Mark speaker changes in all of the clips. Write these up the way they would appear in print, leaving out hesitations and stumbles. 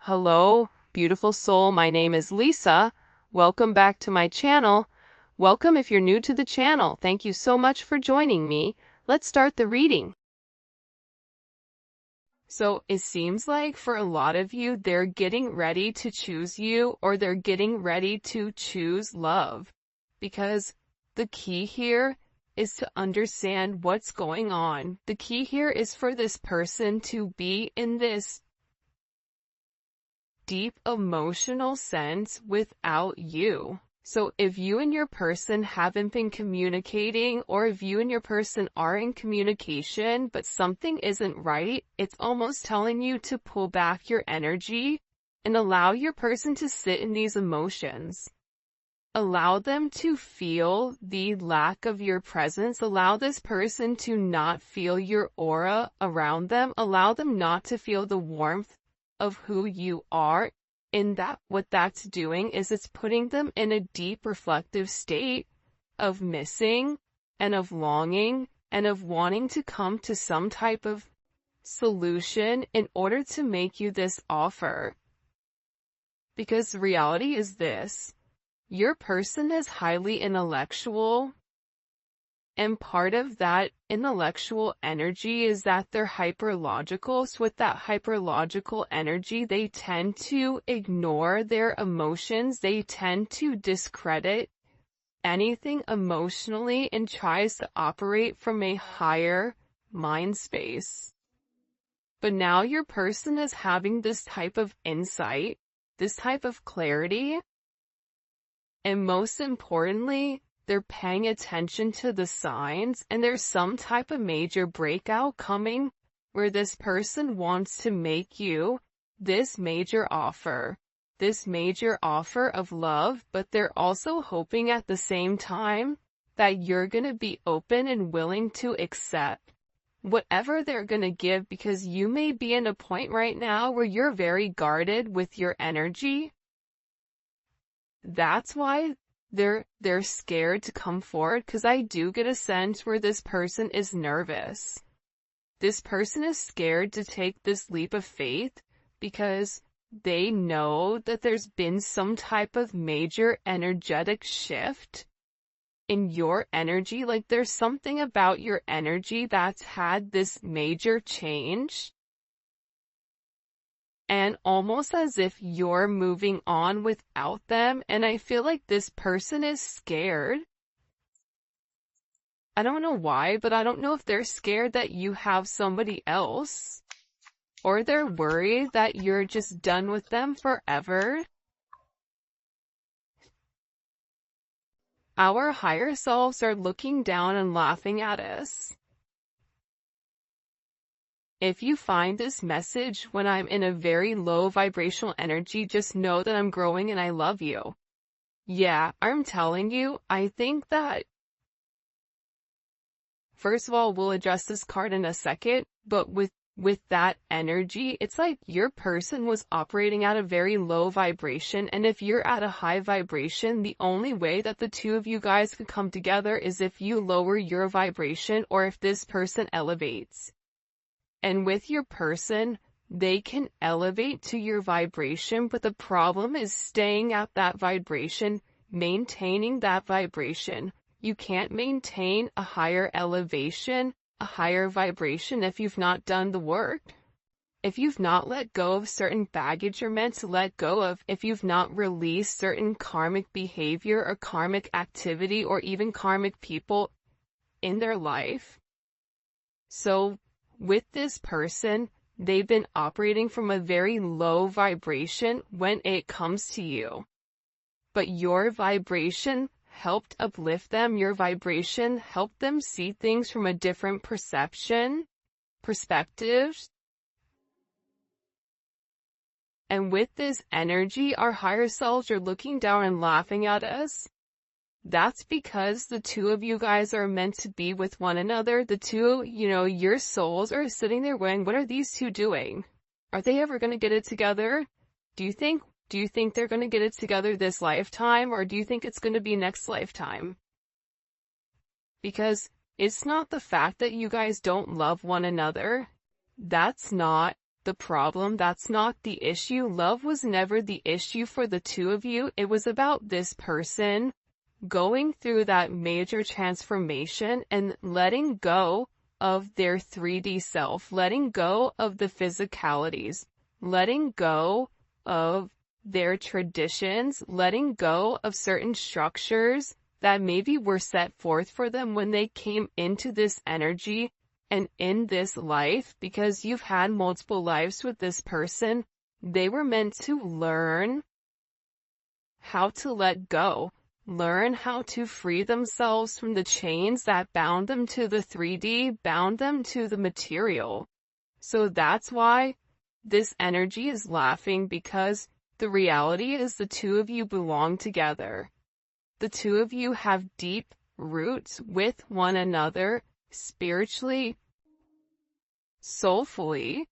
Speaker 1: Hello, beautiful soul. My name is Lisa. Welcome back to my channel. Welcome if you're new to the channel. Thank you so much for joining me. Let's start the reading. So it seems like for a lot of you, they're getting ready to choose you, or they're getting ready to choose love, because the key here is to understand what's going on. The key here is for this person to be in this deep emotional sense without you. So if you and your person haven't been communicating, or if you and your person are in communication but something isn't right, it's almost telling you to pull back your energy and allow your person to sit in these emotions. Allow them to feel the lack of your presence. Allow this person to not feel your aura around them. Allow them not to feel the warmth of who you are. In that, what that's doing is it's putting them in a deep reflective state of missing and of longing and of wanting to come to some type of solution in order to make you this offer. Because reality is this: your person is highly intellectual, and part of that intellectual energy is that they're hyperlogical. So with that hyperlogical energy, they tend to ignore their emotions. They tend to discredit anything emotionally and tries to operate from a higher mind space. But now your person is having this type of insight, this type of clarity, and most importantly, they're paying attention to the signs, and there's some type of major breakout coming where this person wants to make you this major offer of love, but they're also hoping at the same time that you're going to be open and willing to accept whatever they're going to give, because you may be in a point right now where you're very guarded with your energy. That's why they're scared to come forward, because I do get a sense where this person is nervous. This person is scared to take this leap of faith because they know that there's been some type of major energetic shift in your energy. Like there's something about your energy that's had this major change. And almost as if you're moving on without them. And I feel like this person is scared. I don't know why, but I don't know if they're scared that you have somebody else, or they're worried that you're just done with them forever. Our higher selves are looking down and laughing at us. If you find this message when I'm in a very low vibrational energy, just know that I'm growing and I love you. Yeah, I'm telling you, I think that, first of all, we'll address this card in a second, but with that energy, it's like your person was operating at a very low vibration, and if you're at a high vibration, the only way that the two of you guys could come together is if you lower your vibration, or if this person elevates. And with your person, they can elevate to your vibration, but the problem is staying at that vibration, maintaining that vibration. You can't maintain a higher elevation, a higher vibration, if you've not done the work. If you've not let go of certain baggage you're meant to let go of, if you've not released certain karmic behavior or karmic activity or even karmic people in their life. So with this person, they've been operating from a very low vibration when it comes to you. But your vibration helped uplift them. Your vibration helped them see things from a different perspective. And with this energy, our higher selves are looking down and laughing at us. That's because the two of you guys are meant to be with one another. The two, your souls are sitting there going, what are these two doing? Are they ever going to get it together? Do you think they're going to get it together this lifetime, or do you think it's going to be next lifetime? Because it's not the fact that you guys don't love one another. That's not the problem. That's not the issue. Love was never the issue for the two of you. It was about this person going through that major transformation and letting go of their 3D self, letting go of the physicalities, letting go of their traditions, letting go of certain structures that maybe were set forth for them when they came into this energy and in this life, because you've had multiple lives with this person. They were meant to learn how to let go, learn how to free themselves from the chains that bound them to the 3D, bound them to the material. So that's why this energy is laughing, because the reality is the two of you belong together. The two of you have deep roots with one another, spiritually, soulfully.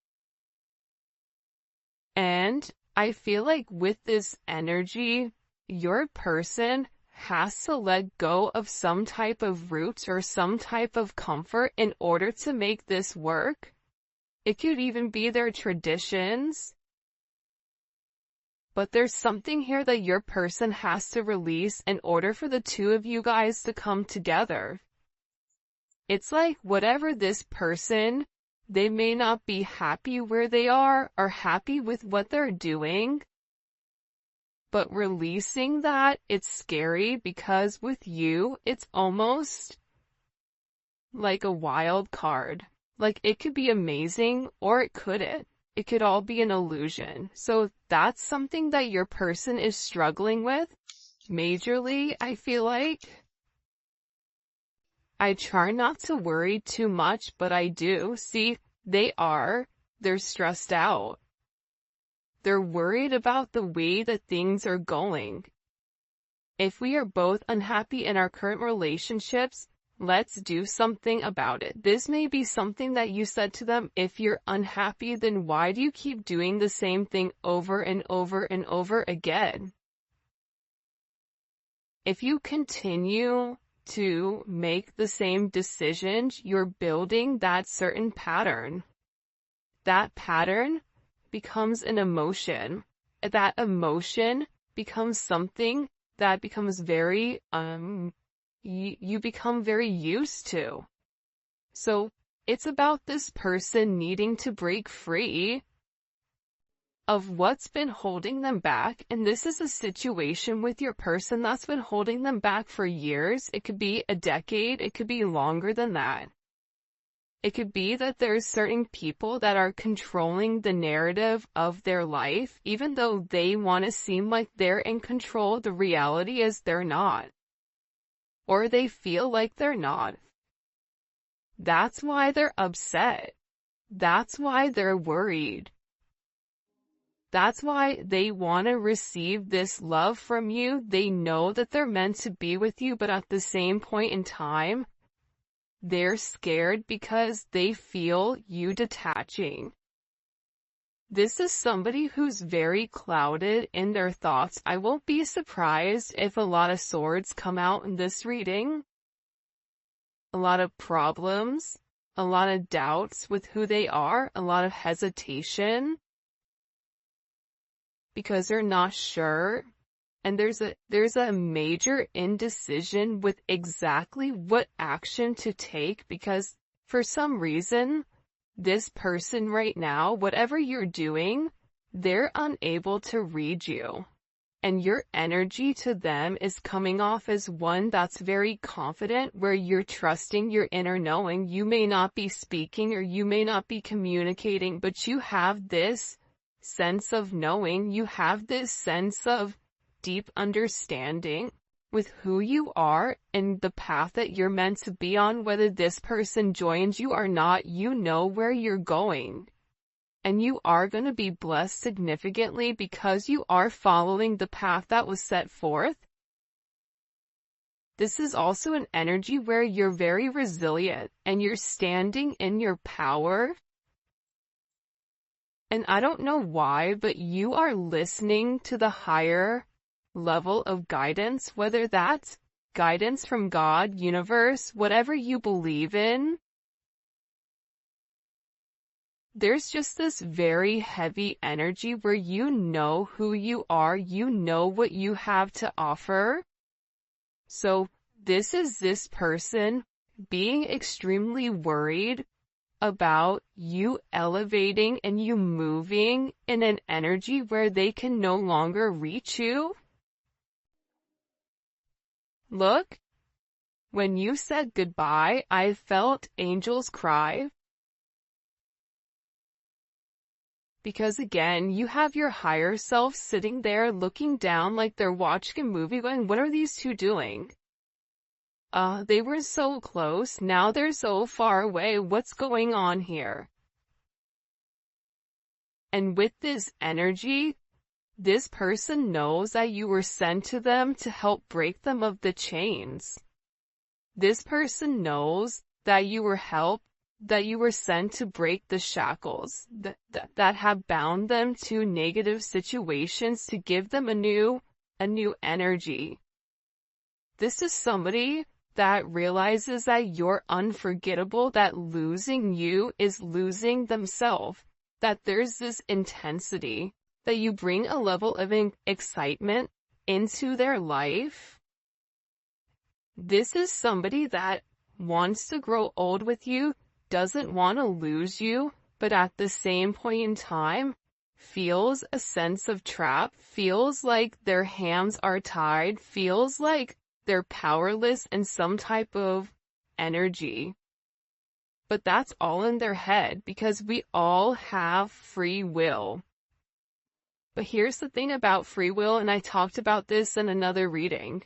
Speaker 1: And I feel like with this energy, your person has to let go of some type of roots or some type of comfort in order to make this work. It could even be their traditions. But there's something here that your person has to release in order for the two of you guys to come together. It's like whatever this person, they may not be happy where they are or happy with what they're doing. But releasing that, it's scary, because with you, it's almost like a wild card. Like, it could be amazing or it couldn't. It could all be an illusion. So that's something that your person is struggling with majorly, I feel like. I try not to worry too much, but I do. See, they're stressed out. They're worried about the way that things are going. If we are both unhappy in our current relationships, let's do something about it. This may be something that you said to them. If you're unhappy, then why do you keep doing the same thing over and over and over again? If you continue to make the same decisions, you're building that certain pattern. That pattern becomes an emotion. That emotion becomes something that becomes very, you become very used to. So it's about this person needing to break free of what's been holding them back. And this is a situation with your person that's been holding them back for years. It could be a decade. It could be longer than that. It could be that there's certain people that are controlling the narrative of their life, even though they want to seem like they're in control. The reality is they're not. Or they feel like they're not. That's why they're upset. That's why they're worried. That's why they want to receive this love from you. They know that they're meant to be with you, but at the same point in time, they're scared because they feel you detaching. This is somebody who's very clouded in their thoughts. I won't be surprised if a lot of swords come out in this reading. A lot of problems, a lot of doubts with who they are, a lot of hesitation, because they're not sure. And there's a major indecision with exactly what action to take, because for some reason, this person right now, whatever you're doing, they're unable to read you. And your energy to them is coming off as one that's very confident, where you're trusting your inner knowing. You may not be speaking or you may not be communicating, but you have this sense of knowing. You have this sense of deep understanding with who you are and the path that you're meant to be on. Whether this person joins you or not, you know where you're going. And you are going to be blessed significantly because you are following the path that was set forth. This is also an energy where you're very resilient and you're standing in your power. And I don't know why, but you are listening to the higher level of guidance, whether that's guidance from God, universe, whatever you believe in. there's just this very heavy energy where you know who you are, you know what you have to offer. So this is this person being extremely worried about you elevating and you moving in an energy where they can no longer reach you. Look, when you said goodbye, I felt angels cry. Because again, you have your higher self sitting there looking down like they're watching a movie going, what are these two doing? They were so close, now they're so far away, what's going on here? And with this energy, this person knows that you were sent to them to help break them of the chains. This person knows that you were sent to break the shackles that have bound them to negative situations, to give them a new energy. This is somebody that realizes that you're unforgettable, that losing you is losing themselves, that there's this intensity, that you bring a level of excitement into their life. This is somebody that wants to grow old with you, doesn't want to lose you, but at the same point in time, feels a sense of trap, feels like their hands are tied, feels like they're powerless in some type of energy. But that's all in their head, because we all have free will. But here's the thing about free will, and I talked about this in another reading.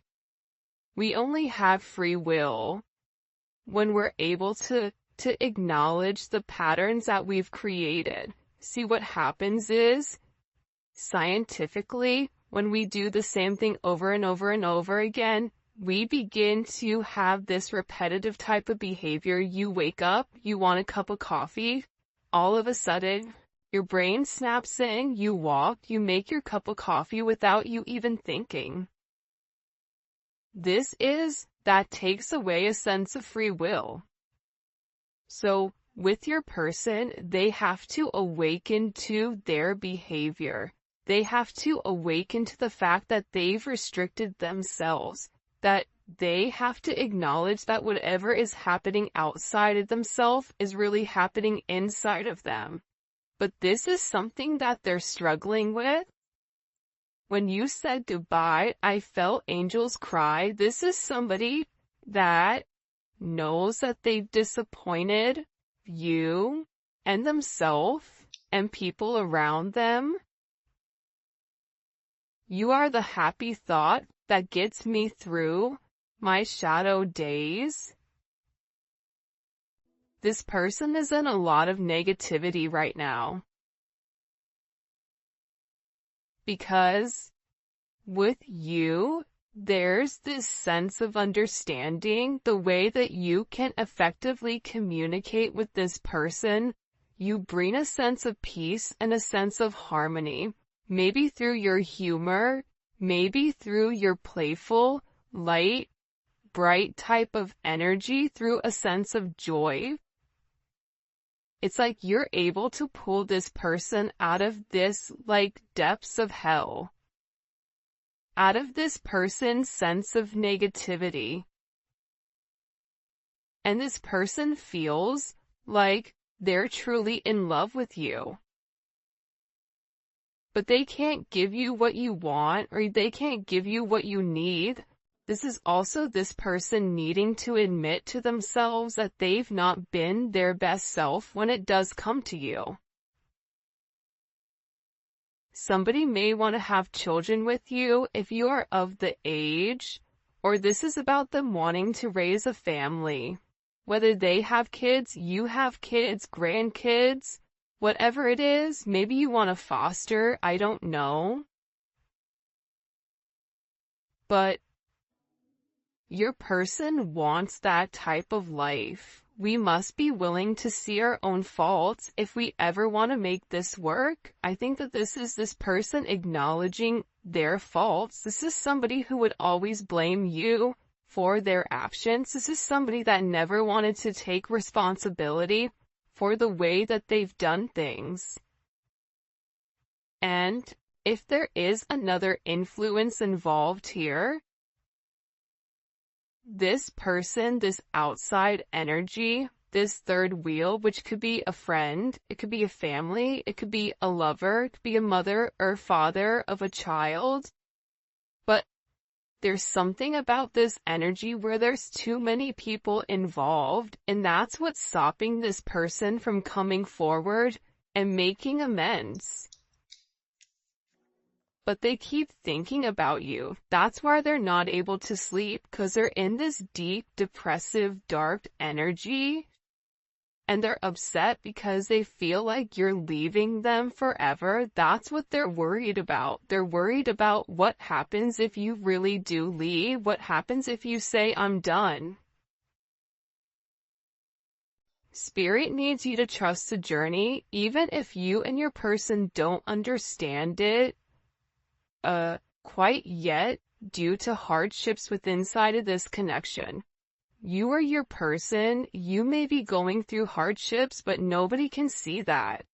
Speaker 1: We only have free will when we're able to acknowledge the patterns that we've created. See, what happens is, scientifically, when we do the same thing over and over and over again, we begin to have this repetitive type of behavior. You wake up, you want a cup of coffee, all of a sudden, your brain snaps in, you walk, you make your cup of coffee without you even thinking. That takes away a sense of free will. So, with your person, they have to awaken to their behavior. They have to awaken to the fact that they've restricted themselves, that they have to acknowledge that whatever is happening outside of themselves is really happening inside of them. But this is something that they're struggling with. When you said goodbye, I felt angels cry. This is somebody that knows that they've disappointed you and themselves and people around them. You are the happy thought that gets me through my shadow days. This person is in a lot of negativity right now. Because with you, there's this sense of understanding, the way that you can effectively communicate with this person. You bring a sense of peace and a sense of harmony, maybe through your humor, maybe through your playful, light, bright type of energy, through a sense of joy. It's like you're able to pull this person out of this, like, depths of hell. Out of this person's sense of negativity. And this person feels like they're truly in love with you. But they can't give you what you want, or they can't give you what you need. This is also this person needing to admit to themselves that they've not been their best self when it does come to you. Somebody may want to have children with you if you are of the age, or this is about them wanting to raise a family. Whether they have kids, you have kids, grandkids, whatever it is, maybe you want to foster, I don't know. But your person wants that type of life. We must be willing to see our own faults if we ever want to make this work. I think that this is this person acknowledging their faults. This is somebody who would always blame you for their actions. This is somebody that never wanted to take responsibility for the way that they've done things. And if there is another influence involved here, this person, this outside energy, this third wheel, which could be a friend, it could be a family, it could be a lover, it could be a mother or father of a child. But there's something about this energy where there's too many people involved, and that's what's stopping this person from coming forward and making amends. But they keep thinking about you. That's why they're not able to sleep, because they're in this deep, depressive, dark energy. And they're upset because they feel like you're leaving them forever. That's what they're worried about. They're worried about what happens if you really do leave. What happens if you say, I'm done? Spirit needs you to trust the journey, even if you and your person don't understand it quite yet due to hardships within inside of this connection. You or your person, you may be going through hardships, but nobody can see that.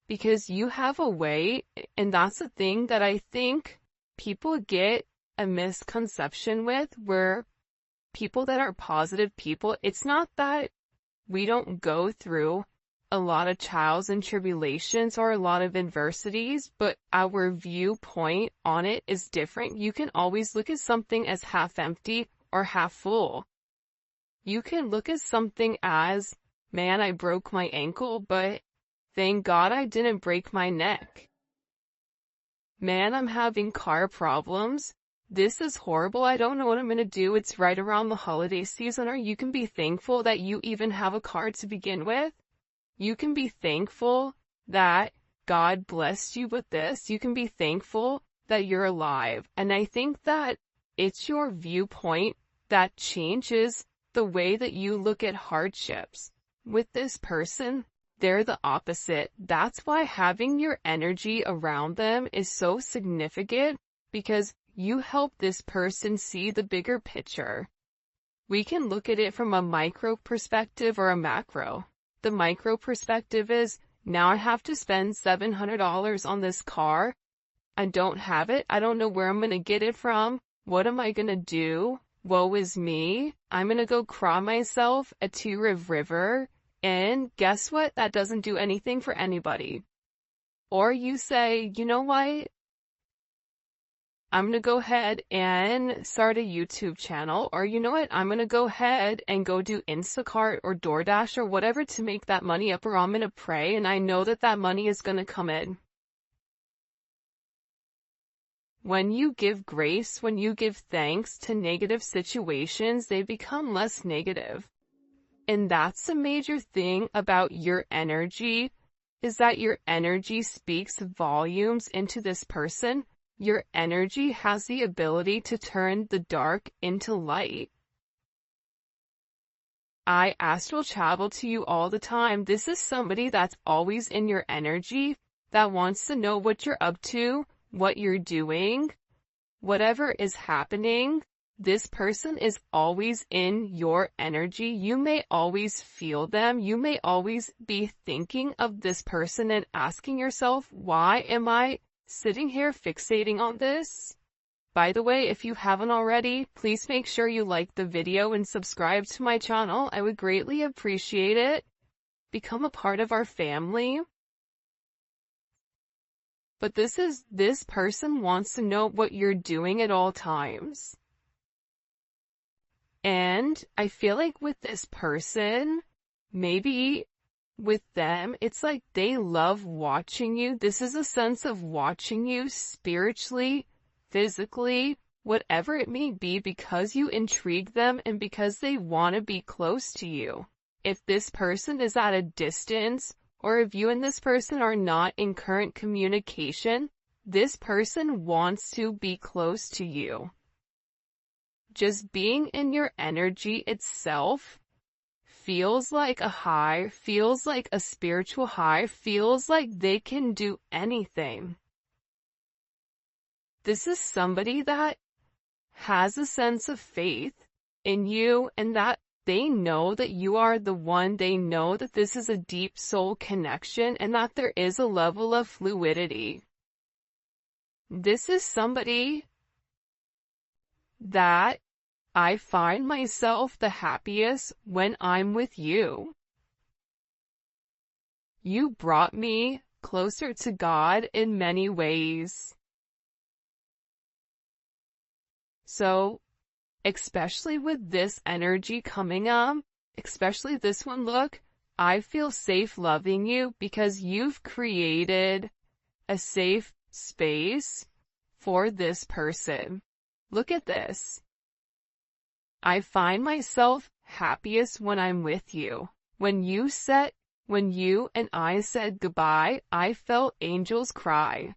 Speaker 1: Because you have a way, and that's the thing that I think people get a misconception with, where people that are positive people, it's not that we don't go through a lot of trials and tribulations or a lot of adversities, but our viewpoint on it is different. You can always look at something as half empty or half full. You can look at something as, man, I broke my ankle, but thank God I didn't break my neck. Man, I'm having car problems. This is horrible. I don't know what I'm going to do. It's right around the holiday season. Or you can be thankful that you even have a car to begin with. You can be thankful that God blessed you with this. You can be thankful that you're alive. And I think that it's your viewpoint that changes the way that you look at hardships. With this person, they're the opposite. That's why having your energy around them is so significant, because you help this person see the bigger picture. We can look at it from a micro perspective or a macro. The micro perspective is, now I have to spend $700 on this car. I don't have it. I don't know where I'm going to get it from. What am I going to do? Woe is me. I'm going to go cry myself at Two River. And guess what? That doesn't do anything for anybody. Or you say, you know what? I'm going to go ahead and start a YouTube channel. Or you know what? I'm going to go ahead and go do Instacart or DoorDash or whatever to make that money up, or I'm going to pray and I know that that money is going to come in. When you give grace, when you give thanks to negative situations, they become less negative. And that's a major thing about your energy, is that your energy speaks volumes into this person. Your energy has the ability to turn the dark into light. I astral travel to you all the time. This is somebody that's always in your energy, that wants to know what you're up to, what you're doing, whatever is happening. This person is always in your energy. You may always feel them. You may always be thinking of this person and asking yourself, why am I sitting here fixating on this? By the way, if you haven't already, please make sure you like the video and subscribe to my channel. I would greatly appreciate it. Become a part of our family. But this person wants to know what you're doing at all times. And I feel like with this person, maybe with them, it's like they love watching you. This is a sense of watching you spiritually, physically, whatever it may be, because you intrigue them and because they want to be close to you. If this person is at a distance, or if you and this person are not in current communication, this person wants to be close to you. Just being in your energy itself feels like a high, feels like a spiritual high, feels like they can do anything. This is somebody that has a sense of faith in you, and that They know that you are the one. They know that this is a deep soul connection and that there is a level of fluidity. This is somebody that I find myself the happiest when I'm with you. You brought me closer to God in many ways. So, especially with this energy coming up, especially this one, look, I feel safe loving you because you've created a safe space for this person. Look at this. I find myself happiest when I'm with you. When you and I said goodbye, I felt angels cry.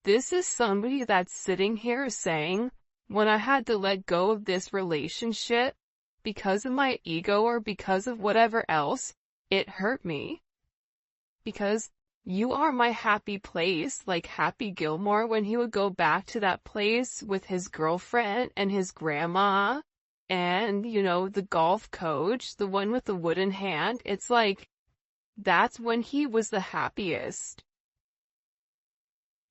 Speaker 1: This is somebody that's sitting here saying, when I had to let go of this relationship because of my ego or because of whatever else, it hurt me. Because you are my happy place, like Happy Gilmore when he would go back to that place with his girlfriend and his grandma and, the golf coach, the one with the wooden hand. It's like, that's when he was the happiest.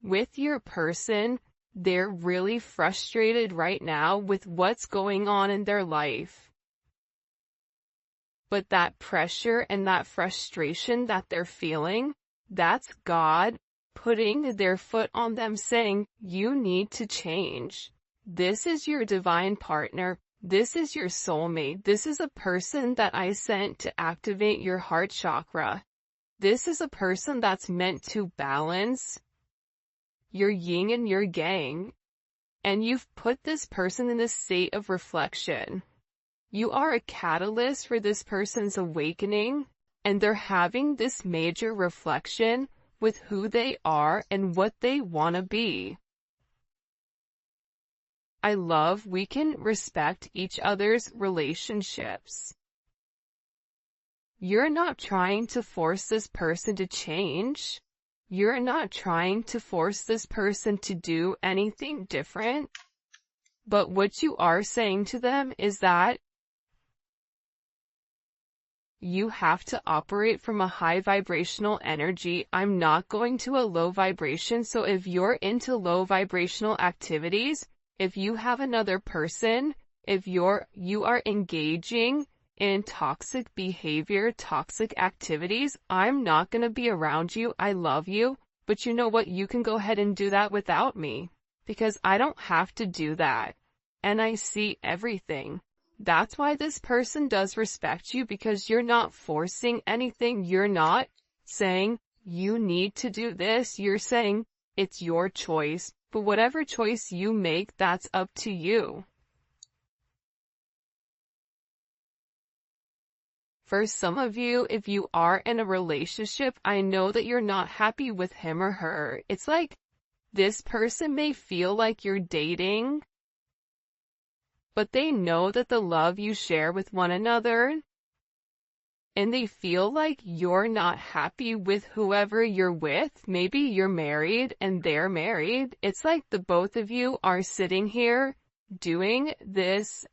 Speaker 1: With your person, they're really frustrated right now with what's going on in their life. But that pressure and that frustration that they're feeling, that's God putting their foot on them saying, you need to change. This is your divine partner. This is your soulmate. This is a person that I sent to activate your heart chakra. This is a person that's meant to balance your yin and your yang. And you've put this person in a state of reflection. You are a catalyst for this person's awakening, and they're having this major reflection with who they are and what they want to be. I love we can respect each other's relationships. You're not trying to force this person to change. You're not trying to force this person to do anything different. But what you are saying to them is that you have to operate from a high vibrational energy. I'm not going to a low vibration. So if you're into low vibrational activities, if you have another person, if you are engaging in toxic behavior, toxic activities, I'm not going to be around you. I love you, but you know what? You can go ahead and do that without me because I don't have to do that. And I see everything. That's why this person does respect you, because you're not forcing anything. You're not saying you need to do this. You're saying it's your choice. But whatever choice you make, that's up to you. For some of you, if you are in a relationship, I know that you're not happy with him or her. It's like this person may feel like you're dating, but they know that the love you share with one another, and they feel like you're not happy with whoever you're with. Maybe you're married and they're married. It's like the both of you are sitting here doing this,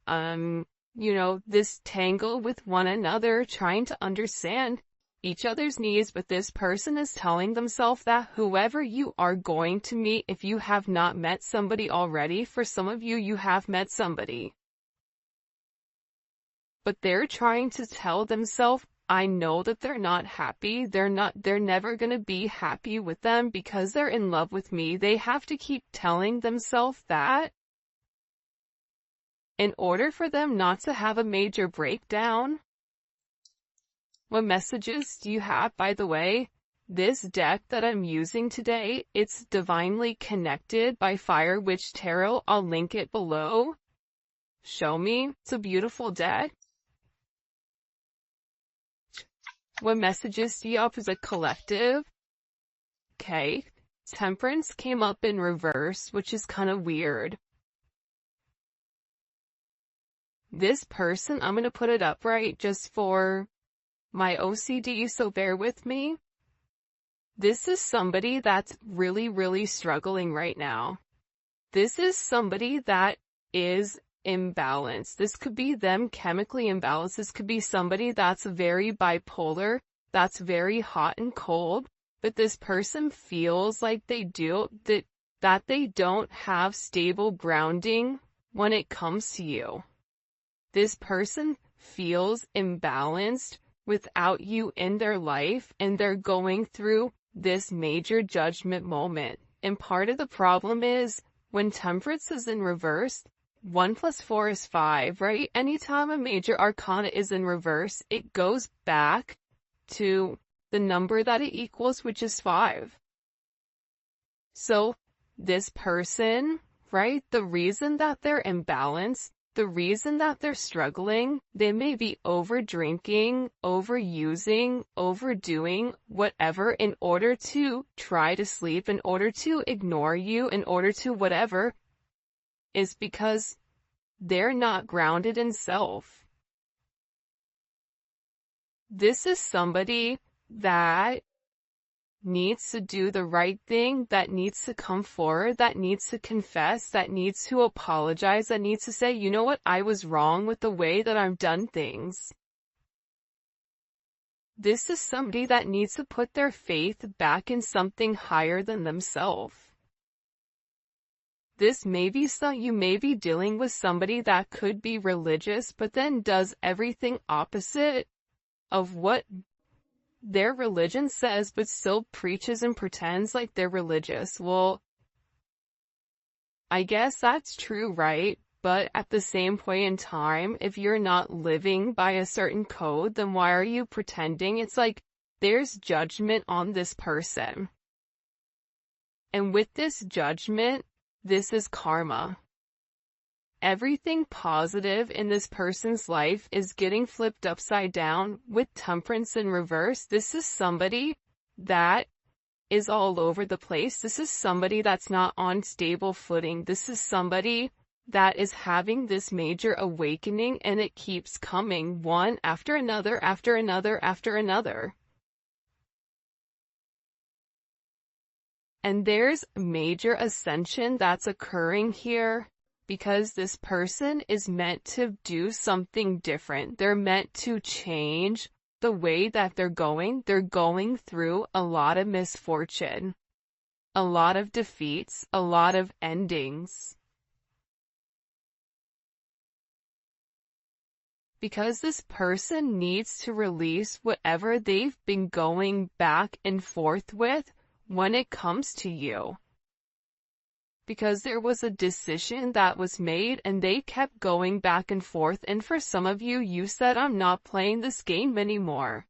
Speaker 1: this tangle with one another, trying to understand each other's needs, but this person is telling themselves that whoever you are going to meet, if you have not met somebody already, for some of you, you have met somebody. But they're trying to tell themselves, I know that they're not happy. They're never going to be happy with them because they're in love with me. They have to keep telling themselves that in order for them not to have a major breakdown. What messages do you have, by the way? This deck that I'm using today, it's Divinely Connected by Fire Witch Tarot. I'll link it below. Show me. It's a beautiful deck. What messages do you have as a collective? Okay. Temperance came up in reverse, which is kind of weird. This person, I'm going to put it upright just for my OCD, so bear with me. This is somebody that's really, really struggling right now. This is somebody that is imbalanced. This could be them chemically imbalanced. This could be somebody that's very bipolar, that's very hot and cold, but this person feels like that they don't have stable grounding when it comes to you. This person feels imbalanced without you in their life, and they're going through this major judgment moment. And part of the problem is when Temperance is in reverse, 1 + 4 is 5, right? Anytime a major arcana is in reverse, it goes back to the number that it equals, which is 5. So this person, right, the reason that they're imbalanced, the reason that they're struggling, they may be over drinking, overusing, overdoing, whatever, in order to try to sleep, in order to ignore you, in order to whatever, is because they're not grounded in self. This is somebody that needs to do the right thing, that needs to come forward, that needs to confess, that needs to apologize, that needs to say, you know what, I was wrong with the way that I've done things. This is somebody that needs to put their faith back in something higher than themselves. You may be dealing with somebody that could be religious, but then does everything opposite of what their religion says, but still preaches and pretends like they're religious. Well, I guess that's true, right? But at the same point in time, if you're not living by a certain code, then why are you pretending? It's like there's judgment on this person. And with this judgment, this is karma. Everything positive in this person's life is getting flipped upside down with Temperance in reverse. This is somebody that is all over the place. This is somebody that's not on stable footing. This is somebody that is having this major awakening, and it keeps coming one after another, after another, after another. And there's major ascension that's occurring here, because this person is meant to do something different. They're meant to change the way that they're going. They're going through a lot of misfortune, a lot of defeats, a lot of endings. Because this person needs to release whatever they've been going back and forth with when it comes to you. Because there was a decision that was made and they kept going back and forth, and for some of you, you said, I'm not playing this game anymore.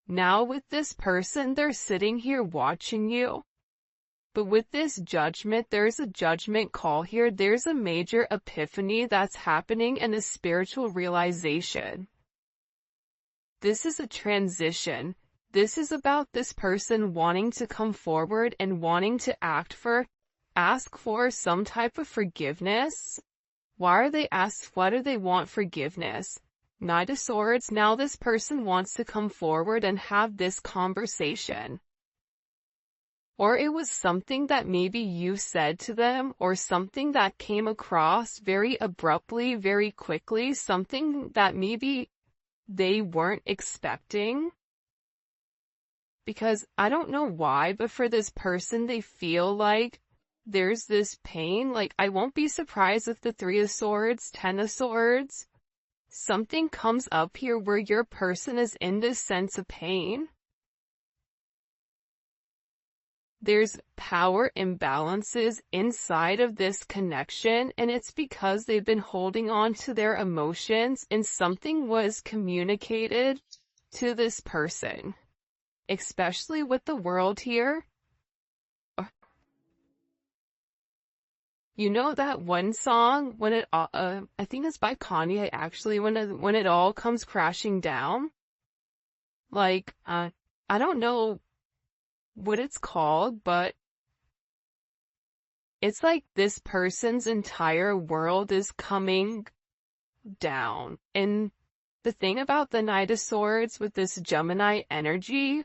Speaker 1: Now with this person, they're sitting here watching you. But with this judgment, there's a judgment call here. There's a major epiphany that's happening and a spiritual realization. This is a transition. This is about this person wanting to come forward and wanting to ask for some type of forgiveness. Why do they want forgiveness? Knight of Swords. Now this person wants to come forward and have this conversation. Or it was something that maybe you said to them, or something that came across very abruptly, very quickly, something that maybe they weren't expecting. Because I don't know why, but for this person, they feel like there's this pain. Like, I won't be surprised if the 3 of Swords, 10 of Swords, something comes up here where your person is in this sense of pain. There's power imbalances inside of this connection, and it's because they've been holding on to their emotions, and something was communicated to this person. Especially with the World here. You know that one song, I think it's by Kanye actually, when it all comes crashing down? Like, I don't know what it's called, but it's like this person's entire world is coming down. And the thing about the Knight of Swords with this Gemini energy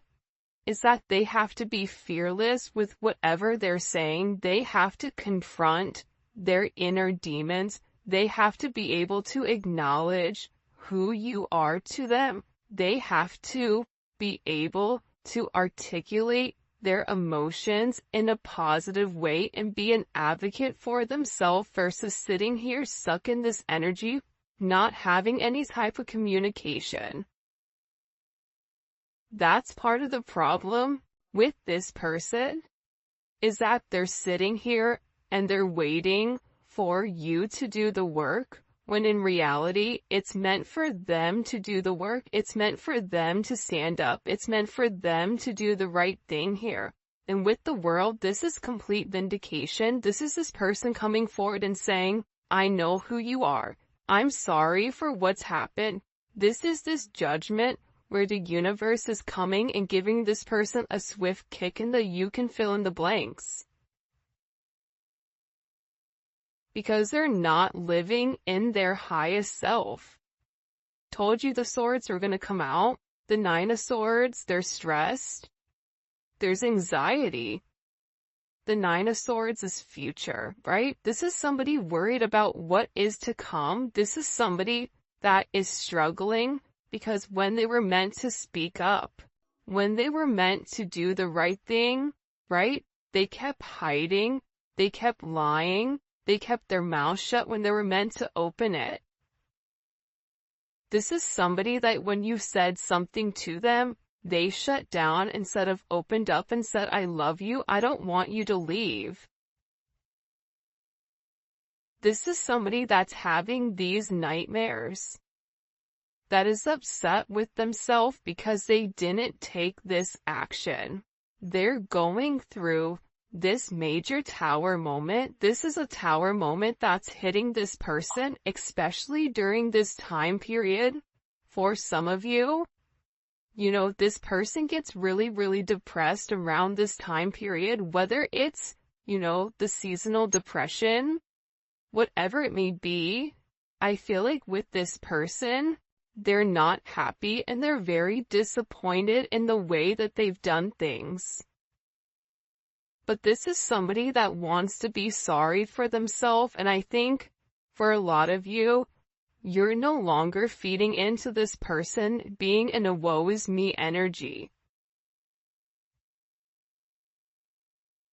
Speaker 1: is that they have to be fearless with whatever they're saying. They have to confront their inner demons. They have to be able to acknowledge who you are to them. They have to be able to articulate their emotions in a positive way and be an advocate for themselves versus sitting here stuck in this energy, not having any type of communication. That's part of the problem with this person, is that they're sitting here and they're waiting for you to do the work, when in reality, it's meant for them to do the work. It's meant for them to stand up. It's meant for them to do the right thing here. And with the world, this is complete vindication. This is this person coming forward and saying, I know who you are. I'm sorry for what's happened. This is this judgment where the universe is coming and giving this person a swift kick in the you can fill in the blanks. Because they're not living in their highest self. Told you the swords were going to come out. The 9 of Swords, they're stressed. There's anxiety. The 9 of Swords is future, right? This is somebody worried about what is to come. This is somebody that is struggling because when they were meant to speak up, when they were meant to do the right thing, right? They kept hiding. They kept lying. They kept their mouth shut when they were meant to open it. This is somebody that when you said something to them, they shut down instead of opened up and said, I love you, I don't want you to leave. This is somebody that's having these nightmares, that is upset with themselves because they didn't take this action. They're going through this major tower moment. This is a tower moment that's hitting this person, especially during this time period. For some of you, you know, this person gets really, really depressed around this time period, whether it's, you know, the seasonal depression, whatever it may be. I feel like with this person, they're not happy and they're very disappointed in the way that they've done things. But this is somebody that wants to be sorry for themselves, and I think for a lot of you, you're no longer feeding into this person being in a woe is me energy.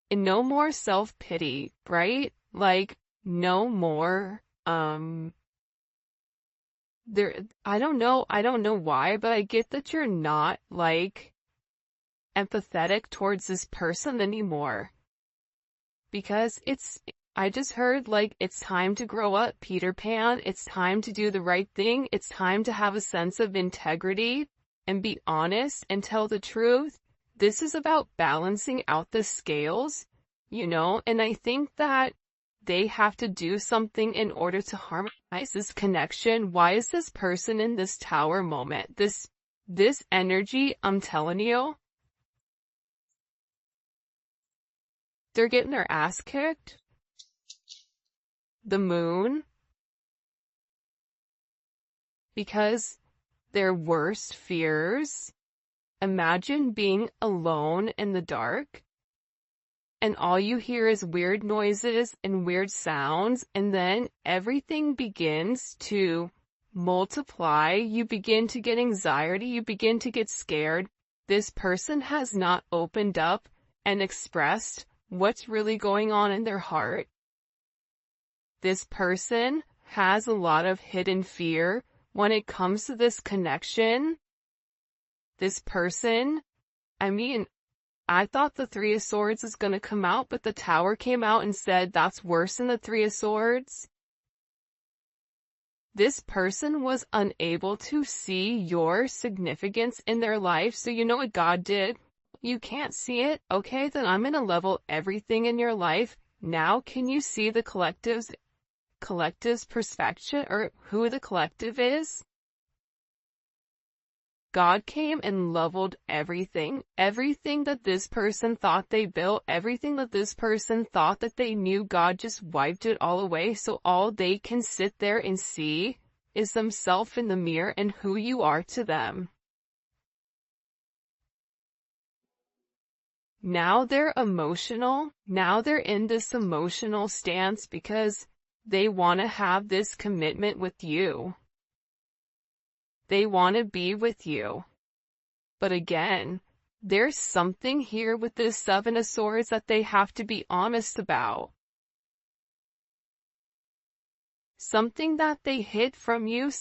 Speaker 1: And no more self-pity, right? Like, no more, I don't know why, but I get that you're not, like, empathetic towards this person anymore. Because I just heard, like, it's time to grow up, Peter Pan. It's time to do the right thing. It's time to have a sense of integrity and be honest and tell the truth. This is about balancing out the scales, you know, and I think that they have to do something in order to harmonize this connection. Why is this person in this tower moment? This energy, I'm telling you, they're getting their ass kicked. The Moon. Because their worst fears. Imagine being alone in the dark. And all you hear is weird noises and weird sounds. And then everything begins to multiply. You begin to get anxiety. You begin to get scared. This person has not opened up and expressed what's really going on in their heart. This person has a lot of hidden fear when it comes to this connection. This person, I mean, I thought the 3 of Swords is going to come out, but the Tower came out and said that's worse than the 3 of Swords. This person was unable to see your significance in their life, so you know what God did? You can't see it? Okay, then I'm going to level everything in your life. Now can you see the collective's perspective, or who the collective is? God came and leveled everything. Everything that this person thought they built, everything that this person thought that they knew, God just wiped it all away, so all they can sit there and see is themselves in the mirror and who you are to them. Now they're emotional. Now they're in this emotional stance because they want to have this commitment with you. They want to be with you. But again, there's something here with this Seven of Swords that they have to be honest about. Something that they hid from you.